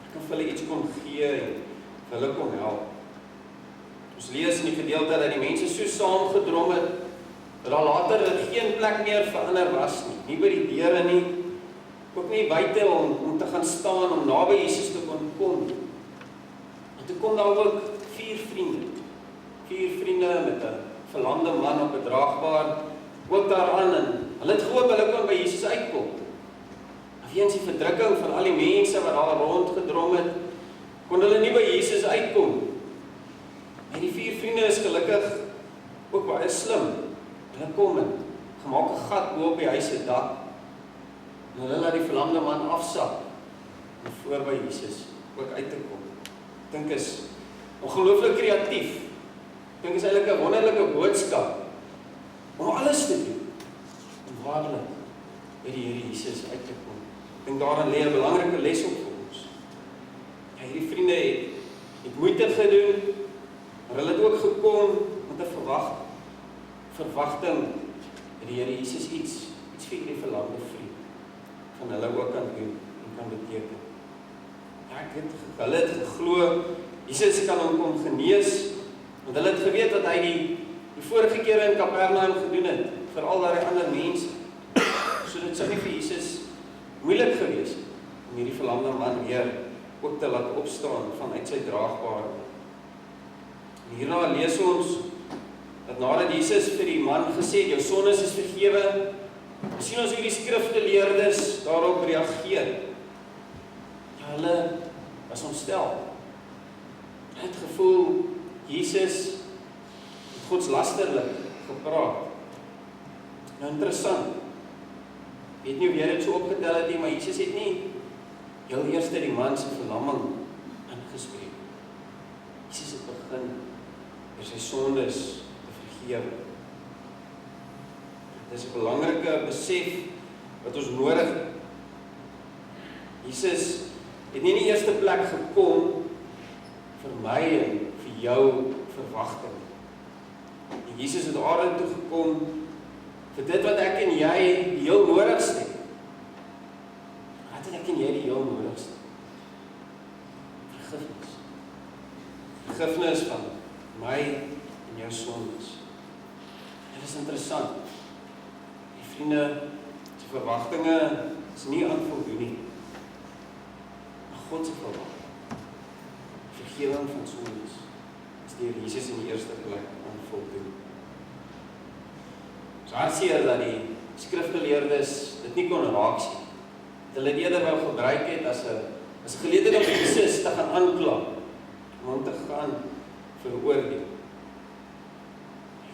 Hy kan vir hulle iets kom gee en vir hulle kom help. Ons lees in die gedeelte dat die mense so saamgedrom het, dat daar later geen plek meer vir ander was nie. Nie by die deure nie, ook nie buite om te gaan staan, om naby Jesus te kon kom. En toe kom daar ook 4 vriende. 4 vriende met 'n verlamde man op 'n draagbaar, ook daaraan, en hulle het gehoop hulle kon by Jesus uitkom. Weens die verdrukking van al die mense wat daar rondgedrom het, kon hulle nie by Jesus uitkom. En die 4 vriende is gelukkig ook baie slim. Hulle kom en gemaak 'n gat bo op die huis se dak. En hulle laat die verlamde man afsak om voor by Jesus ook uit te kom. Ek dink is ongelooflik kreatief. Ek dink is eintlik 'n wonderlike boodskap om alles te doen om waarlik by die Here Jesus uit te kom. Ek dink daarin lê 'n belangrike les op vir ons. Ja, hierdie vriende het moeite gedoen, maar hulle het ook gekom met 'n verwagting dat die Here Jesus iets vir hierdie verlamde vriend van hulle ook kan doen en kan beteken. Ja, hulle het geglo Jesus kan hom kom genees, want hulle het geweet wat hy die vorige kere in Kapernaum gedoen het vir al daai ander mense. So dit sou nie vir Jesus moeilik gewees het om hierdie verlamde man weer ook te laat opstaan vanuit sy draagbare. En hierna lees ons dat nadat Jesus vir die man gesê het, jou sondes is vergewe, sien ons hoe die skrifgeleerdes daarop reageer. Ja, hulle was ontstel. Hulle het gevoel, Jesus het godslasterlik gepraat. Nou interessant, ek weet nie of jy dit so opgetel het nie, maar Jesus het nie heel eerste die man se verlamming aangespreek. Jesus het begin oor sy sondes te vergewe. Dit is 'n belangrike besef wat ons nodig het. Jesus het nie in die eerste plek gekom vir my en vir jou verwagting. En Jesus het aarde toe gekom vir dit wat ek en jy die heel nodigste het. Wat het ek en jy die heel nodigste? Vergifnis. Vergifnis van my en jou sondes. Dit is interessant. Die vriende, se verwagtinge is nie aan voldoen nie. Maar God se verwagting, vergifnis van sondes, is deur Jesus in die eerste plek aan voldoen. So hartseer dat die skrifgeleerdes dit nie kon raak sien. Hulle dit eerder wou gebruik het as 'n geleentheid om Jesus te gaan aankla, om hom te gaan veroordeel.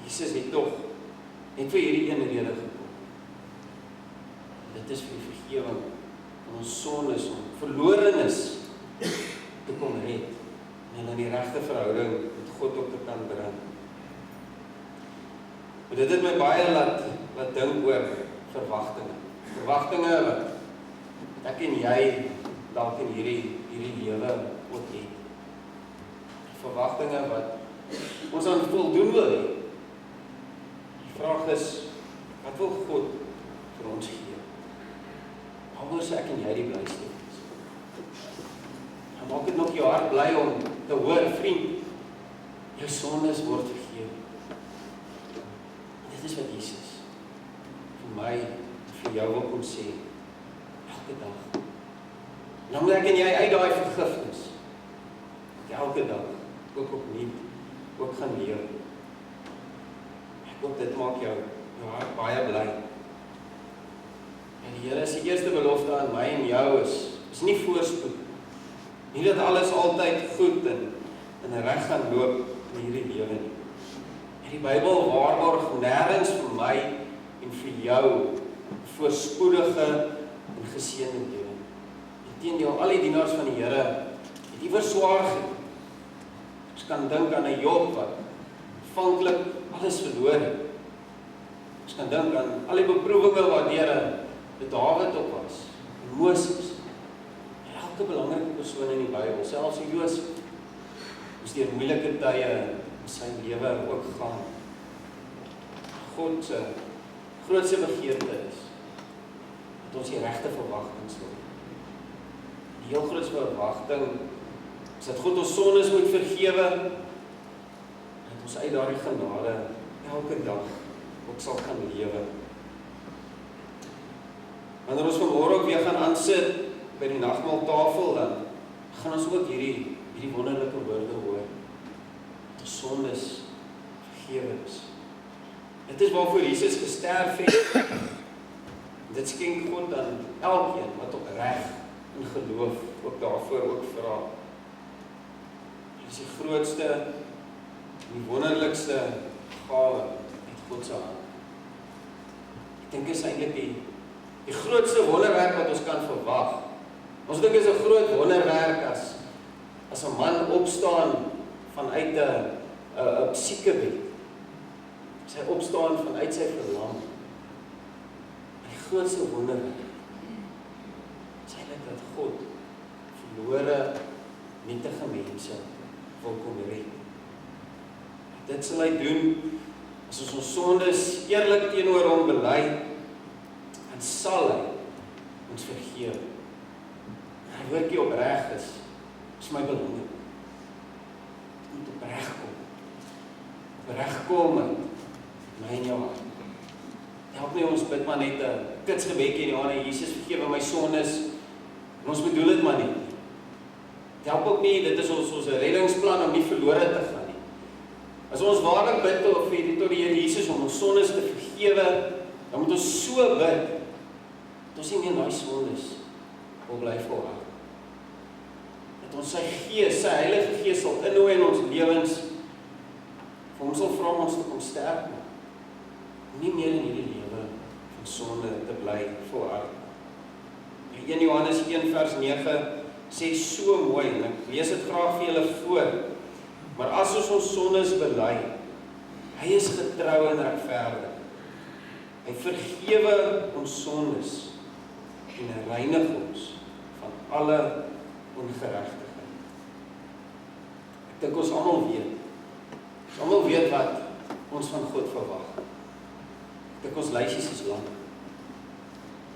Jesus het tog net vir hierdie een rede gekom. Dit is vir die vergifnis van ons sondes, om verlorenes te kom red en hulle in die regte verhouding met God op te kan bring. Maar dit het my baie laat dink oor verwagtinge. Verwagtinge wat ek en jy dalk in hierdie lewe ook het. Verwagtinge wat ons aan voldoen wil hê. Die vraag is, wat wil God vir ons gee? Waaroor sê ek en jy die blyste is? En maak dit nog jou hart bly om te hoor, vriend, jou sondes word vergewe. Dit is wat Jesus vir my, vir jou wil kom sê, elke dag. Dan moet ek en jy uit daai vergifnis, elke dag, ook opnuut, ook gaan lewe. Ek hoop dit maak jou hart baie bly. En die Here se eerste belofte aan my en jou is nie voorspoed. Nie dat alles altyd goed en reg gaan loop in hierdie lewe nie. En die Bybel waarborg nêrens vir my en vir jou voorspoedige en geseënde lewe. Inteendeel, al die dienaars van die Here het iewers swaar gekry. Ons kan dink aan 'n Job wat aanvanklik alles verloor het. Ons kan dink aan al die beproewinge waardeur Dawid op was, en Moses, en elke belangrike persoon in die Bybel, selfs Josef, moes deur moeilike tye in sy lewe ook gaan. God se grootste begeerte is dat ons die regte verwagtings wil. Die heel grootste verwagting is dat God ons sondes moet vergewe, en dat ons uit daardie genade elke dag ook sal kan lewe. Wanneer ons vanmôre ook weer gaan aansit by die nagmaaltafel, dan gaan ons ook hierdie wonderlike woorde hoor. Dat ons sondes vergewe is. Dit is waarvoor Jesus gesterf het. Dit skenk God aan elkeen wat opreg in geloof ook daarvoor ook vra. Dit is die grootste, die wonderlikste gawe uit God se hand. Ek dink is eintlik die grootste wonderwerk wat ons kan verwag. Ons dink is 'n groot wonderwerk as as 'n man opstaan vanuit 'n siekebed, as hy opstaan vanuit sy verlam, die grootste wonder is eintlik dat God verlore, nietige mense wil kom red. Dit sal hy doen as ons sondes eerlik teenoor hom bely, dan sal hy ons vergewe. Hy woordjie opreg is my belangrik. Dit moet opreg kom. Opreg kom met my en jou hart. Help nie ons bid maar net 'n kitsgebedjie in die aand, Jesus vergewe my sondes, en ons bedoel dit maar nie. Dit help ook nie, dit is ons reddingsplan om nie verlore te gaan nie. As ons waarlik bid tot die Here Jesus om ons sondes te vergewe, dan moet ons so bid, dat ons nie meer daai sondes wil bly volhou. Dat ons sy Gees, sy Heilige Gees sal innooi in ons lewens, vir ons sal vra om ons te kom sterk maak, om nie meer in hierdie lewe van sonde te bly volhard. 1 Johannes 1 vers 9 sê so mooi, en ek lees dit graag vir julle voor, maar as ons sondes bely, hy is getrou en regverdig. Hy vergewe ons sondes en reinig ons van alle ongeregtigheid. Ek dink ons almal weet wat ons van God verwag. Ek dink ons lysies is lang.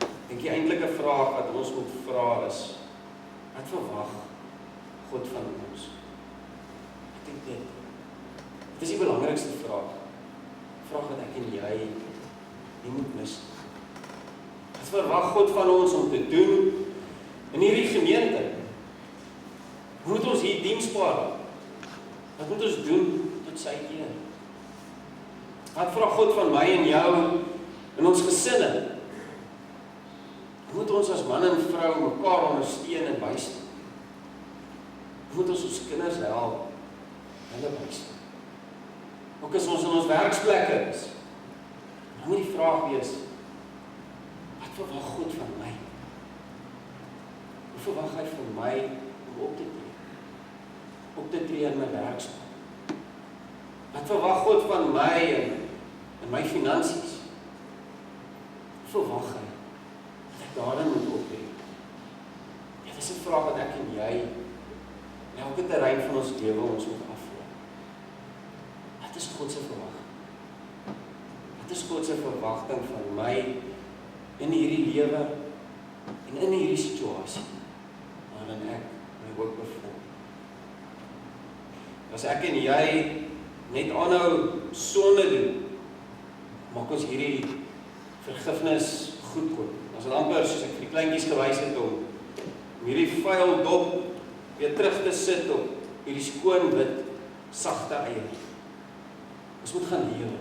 Ek dink die eintlike vraag wat ons moet vra is, wat verwag God van ons? Ek dink dit is die belangrikste vraag. Vraag wat ek en jy nie moet mis. Wat verwag God van ons om te doen in hierdie gemeente? Hoe moet ons hier diensbaar? Wat moet ons doen tot sy eer? Wat vra God van my en jou in ons gesinne? Hoe moet ons as man en vrou mekaar ondersteun en bystaan? Hoe moet ons kinders help? Hulle bystaan. Ook as ons in ons werksplekke is, dan moet die vraag wees, wat verwag God van my? Hoe verwag hy van my om op te tree? Op te tree in my werksplek? Wat verwag God van my in my finansies? Hoe verwag hy dat ek daarin moet optree? Dit is 'n vraag wat ek en jy in elke terrein van ons lewe ons moet afvra. Wat is God se verwagting? Wat is God se verwagting van my in hierdie lewe en in hierdie situasie waarin ek my ook bevind? As ek en jy net aanhou sonde doen, maak ons hierdie vergifnis goedkoop. As dit amper soos ek vir die kleintjies gewys het om hierdie vuil dop weer terug te sit op hierdie skoon wit sagte eier. Ons moet gaan lewe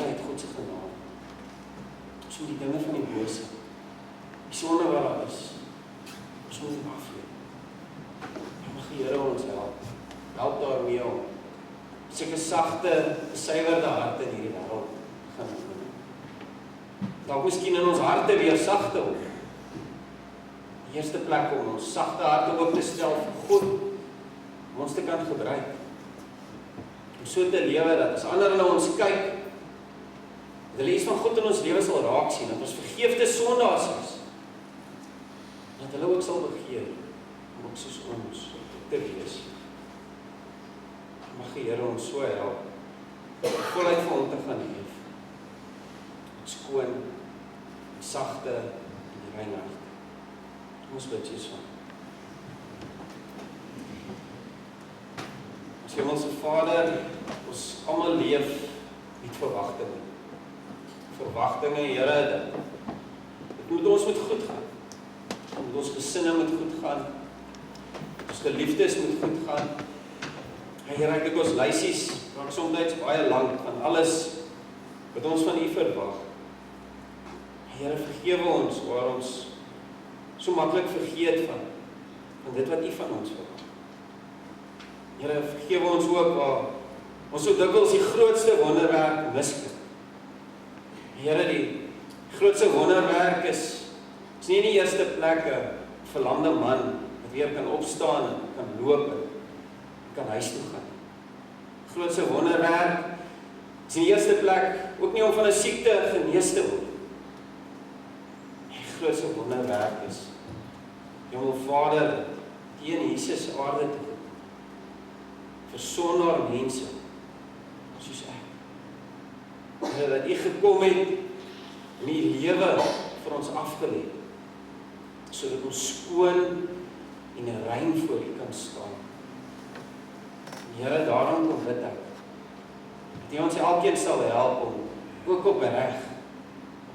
uit God se genade. Ons moet die dinge van die bose, die sonde wat daar is, ons moet dit afleer. Mag die Here ons help daarmee om seker sagte, suiwerde harte in hierdie wêreld gaan doen. Dalk miskien in ons harte weer sagte op. Die eerste plek om ons sagte harte oop te stel vir God, om ons te kan gebruik. Om so te lewe dat as ander na ons kyk, dat hulle iets van God in ons lewe sal raak sien, dat ons vergeefte sondaars is, dat hulle ook sal begeer om ook soos ons te wees. Mag die Here ons so help, voluit vir hom te gaan leef. Skoon, sagte en rein hart. Ons bid Jesus. Ons Hemelse Vader, ons almal leef met verwagtinge. Verwagtinge, Here, dit moet ons met goed gaan. Met ons gesinne moet goed gaan. Ons geliefdes moet goed gaan. Here, ek dink ons lysies raak soms baie lank van alles wat ons van U verwag. Here, vergewe ons waar ons so maklik vergeet van dit wat U van ons verwag. Here, vergewe ons ook waar ons so dikwels die grootste wonderwerk miskyk. Here, die grootste wonderwerk is nie in die eerste plek 'n verlamde man wat weer kan opstaan en kan loop en kan huis toe gaan. Grootste wonderwerk is in die eerste plek ook nie om van 'n siekte genees te word. Die grootste wonderwerk is die Vader teen Jesus aarde toe vir sondaar mense soos ek. Here, dat U gekom het en U lewe vir ons afgelê, sodat ons skoon en rein voor U kan staan. Here, daarom kom bid ek, dat U ons elkeen sal help om ook opreg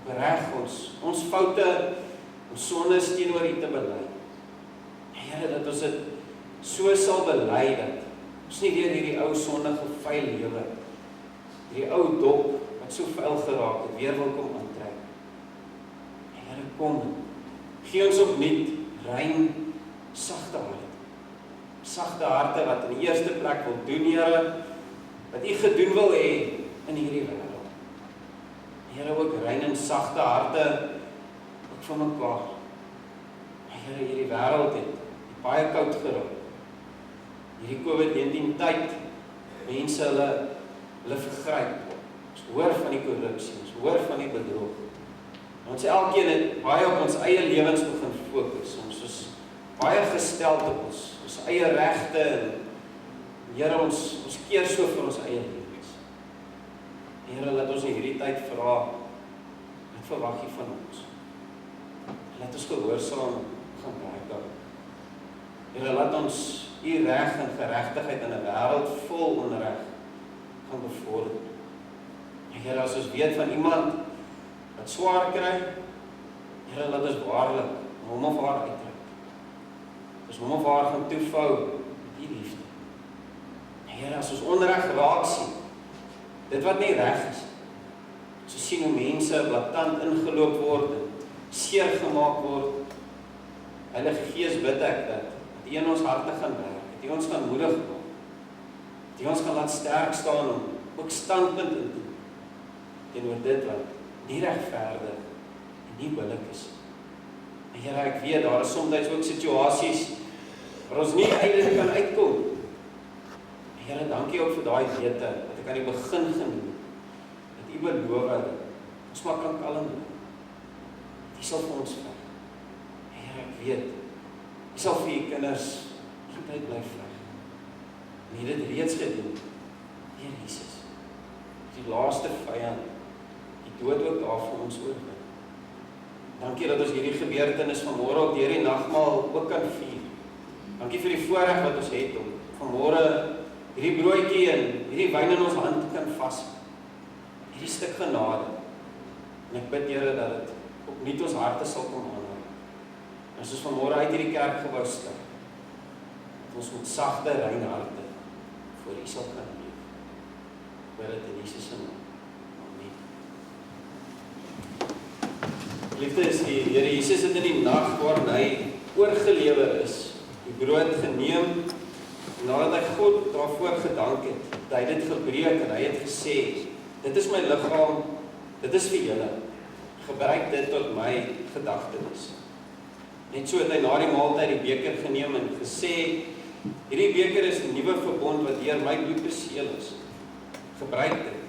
ons foute, ons sondes teenoor U te bely. Here, dat ons dit so sal bely dat ons nie weer hierdie ou sondige vuil lewe, hierdie ou dop wat so vuil geraak het, weer wil kom aantrek. Here, kom, gee ons opnuut rein, sagte hart. Sagte harte wat in die eerste plek wil doen, Here, wat U gedoen wil hê in hierdie wêreld. Here, ook rein en sagte harte ook van mekaar. Here, hierdie wêreld het baie koud geraak. Hierdie COVID-19 tyd, mense hulle vergryp. Ons hoor van die korrupsie, ons hoor van die bedrog. Ons elkeen het baie op ons eie lewens begin fokus. Ons is baie gestel op ons eie regte en Here, ons keer so vir ons eie lewens. Here, laat ons in hierdie tyd vra, wat verwag U van ons? Laat ons gehoorsaam gaan werk. Here, laat ons U reg en geregtigheid in 'n wêreld vol onreg gaan bevorder. Here, as ons weet van iemand wat swaar kry, Here, laat ons waarlik hom of haar uittrek. As hom of haar gaan toevou met U liefde. Here, as ons onreg raak sien, dit wat nie reg is, so sien hoe mense blaatant ingeloop word en seer gemaak word, Heilige Gees bid ek dat U in ons harte gaan werk, dat U ons gaan moedig maak, dat U ons gaan laat sterk staan om ook standpunt in te doen teenoor dit wat nie regverdig en nie billik is. En Here, ek weet daar is soms ook situasies waar ons nie uiteindelik kan uitkom. Here, dankie ook vir daai wete wat ek aan die begin genoem het, dat U beloof dat ons maar kan kalm bly. U sal vir ons veg. Here, ek weet U sal vir U kinders altyd bly veg. En U het dit reeds gedoen deur Jesus. Die laaste vyand, die dood ook daar vir ons oorwin. Dankie dat ons hierdie gebeurtenis vanmôre ook deur die nagmaal ook kan vier. Dankie vir die voorreg wat ons het om vanmôre hierdie broodjie en hierdie wyn in ons hand kan vas. Hierdie stuk genade. En ek bid, Here, dat dit opnuut ons harte sal kom aanraak. As ons vanmôre uit hierdie kerkgebou stap, dat ons met sagte, rein harte voor U sal kan leef. Bid dit in Jesus se naam. Amen. Liefdes, die Here Jesus het in die nag waarin hy oorgelewer is, die brood geneem, en nadat hy God daarvoor gedank het, het hy dit gebreek en hy het gesê, dit is my liggaam, dit is vir julle, gebruik dit tot my gedagtenis. Net so het hy na die maaltyd die beker geneem en gesê, hierdie beker is 'n nuwe verbond wat deur my bloed beseël is. Gebruik dit.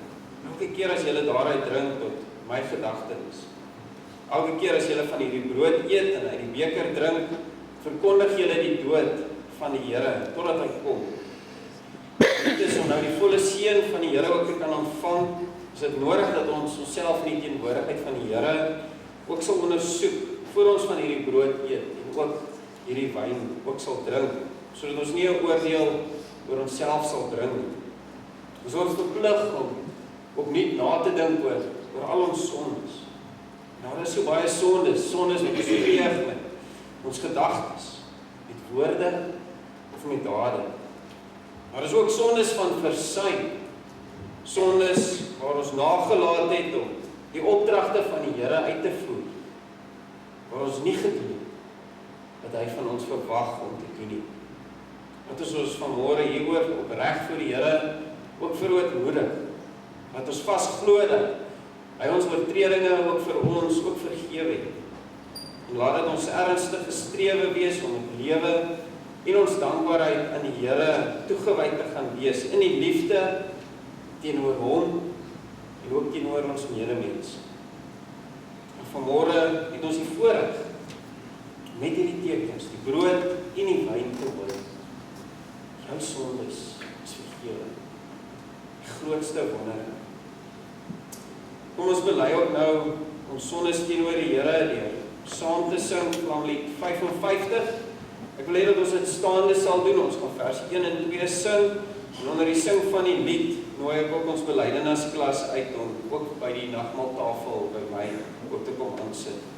Elke keer as julle daaruit drink tot my gedagtenis. Elke keer as julle van hierdie brood eet en uit die beker drink, verkondig julle die dood van die Here totdat hy kom. Dit is om nou die volle seën van die Here ook te kan ontvang, is dit nodig dat ons onsself in die teenwoordigheid van die Here ook sal ondersoek voor ons van hierdie brood eet en ook hierdie wyn ook sal drink, sodat ons nie 'n oordeel oor onsself sal bring. Ons word verplig om opnuut na te dink oor al ons sondes. Nou, daar is so baie sondes wat ons pleeg met ons gedagtes, met woorde of met dade. Maar is ook sondes van versuim, sondes waar ons nagelaat het om die opdragte van die Here uit te voer, waar ons nie gedoen het wat hy van ons verwag om te doen nie. Dat ons vanmôre hieroor opreg voor die Here ook verootmoedig, dat ons vasglo dat hy ons oortredinge ook vir ons ook vergewe het. En laat dit ons ernstige strewe wees om het lewe en ons dankbaarheid aan die Here toegewy te gaan wees, in die liefde teenoor hom en ook teenoor ons medemens. En vanmôre het ons die voorreg met hierdie tekens, die brood en die wyn te hoor. Jou sondes is vergewe. Die grootste wonder. Kom ons bely ook nou ons sondes teenoor die Here deur saam te sing Klanglied 55. Ek wil hê dat ons dit staande sal doen. Ons gaan vers 1 en 2 sing. En onder die sing van die lied nooi ek ook ons belydennisklas uit om ook by die nagmaaltafel by my ook te kom aansit.